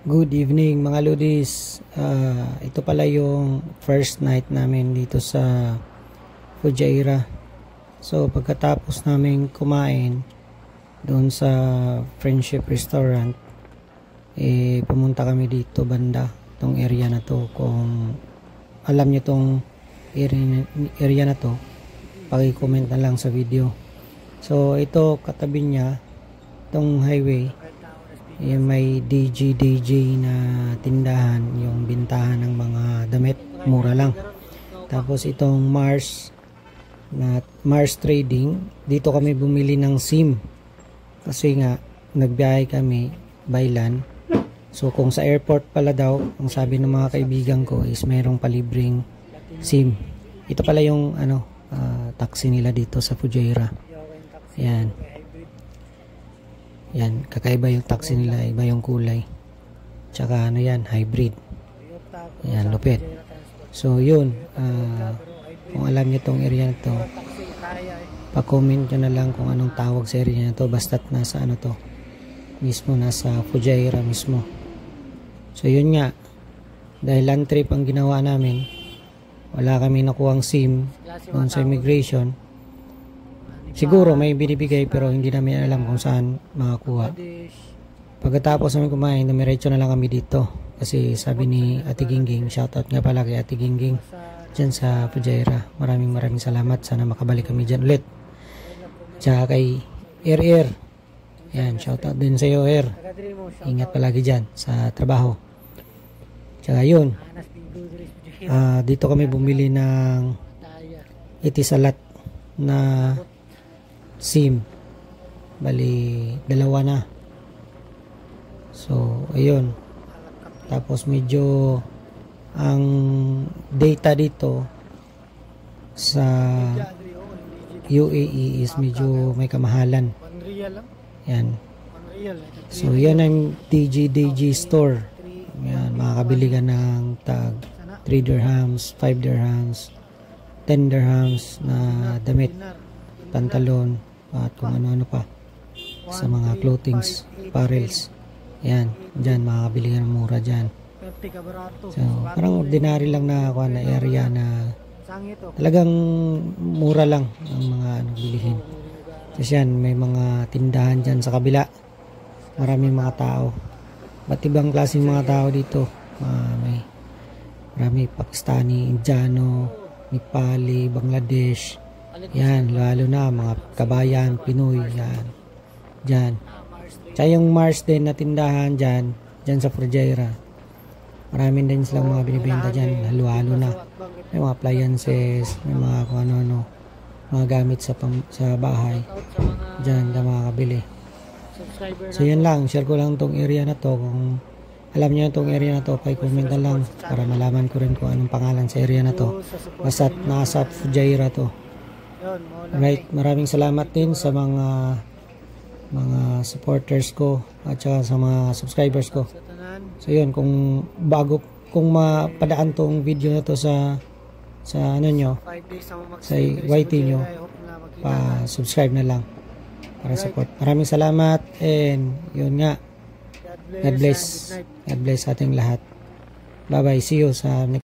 Good evening mga Ludis. Ito pala yung first night namin dito sa Fujairah. So pagkatapos namin kumain doon sa Friendship Restaurant, pumunta kami dito banda, tong area na to. Kung alam nyo tong area na to, paki-comment na lang sa video. So ito katabi niya, tong highway, may DJ na tindahan, yung bintahan ng mga damit, mura lang. Tapos itong Mars Trading, dito kami bumili ng SIM kasi nga nagbiyahe kami by land. So kung sa airport pala daw, ang sabi ng mga kaibigan ko is mayroong palibreng SIM. Ito pala yung taxi nila dito sa Fujairah. Yan, kakaiba yung taxi nila, iba yung kulay. Tsaka hybrid. Yan, lupit. So yun, kung alam niyo tong area na to, pa-comment nyo na lang kung anong tawag sa area na to, basta't nasa mismo, nasa Fujairah mismo. So yun nga, dahil land trip ang ginawa namin, wala kami nakuhang SIM doon sa immigration. Siguro may binibigay pero hindi namin alam kung saan makakuha. Pagkatapos namin kumain, dumiretso na lang kami dito. Kasi sabi ni Ate Gingging, shoutout nga pala kay Ate Gingging dyan sa Fujairah. Maraming salamat. Sana makabalik kami dyan ulit. Tsaka kay Air. Yan, shoutout din sa iyo, Air. Ingat palagi dyan sa trabaho. Tsaka yun, dito kami bumili ng itisalat na SIM. Bali, dalawa na. So, ayun. Tapos medyo ang data dito sa UAE is medyo may kamahalan. Yan. So, yan ang DJ store. Yan, makakabili ka ng tag 3 dirhams, 5 dirhams, 10 dirhams na damit, pantalon, at kung ano-ano pa sa mga clothings, apparels. Yan, dyan makakabili ka ng mura dyan. So parang ordinary lang na area na talagang mura lang ang mga bilihin. Kasi yan, may mga tindahan dyan sa kabila, maraming mga tao, ba't ibang klaseng mga tao dito. Marami Pakistani, Indiano, Nepali, Bangladesh. Yan, lalo na mga kabayan, Pinoy, yan. Dyan. Tsaka yung Mars din na tindahan dyan sa Fujairah. Maraming din silang mga binibenta dyan, halo-halo na. May mga appliances, may mga kung ano-ano, mga gamit sa bahay. Dyan, makakabili. So yan lang, share ko lang tong area na to. Kung alam niyo itong area na to, pa-comment na lang para malaman ko rin kung anong pangalan sa area na to. Basta't nasa Fujairah to. Right, maraming salamat din sa mga supporters ko at saka sa mga subscribers ko. So yun, kung mapadaan tong video na to sa nyo, sa YT nyo, pa-subscribe na lang para support. Maraming salamat, and yun nga, God bless ating lahat. Bye bye, see you sa next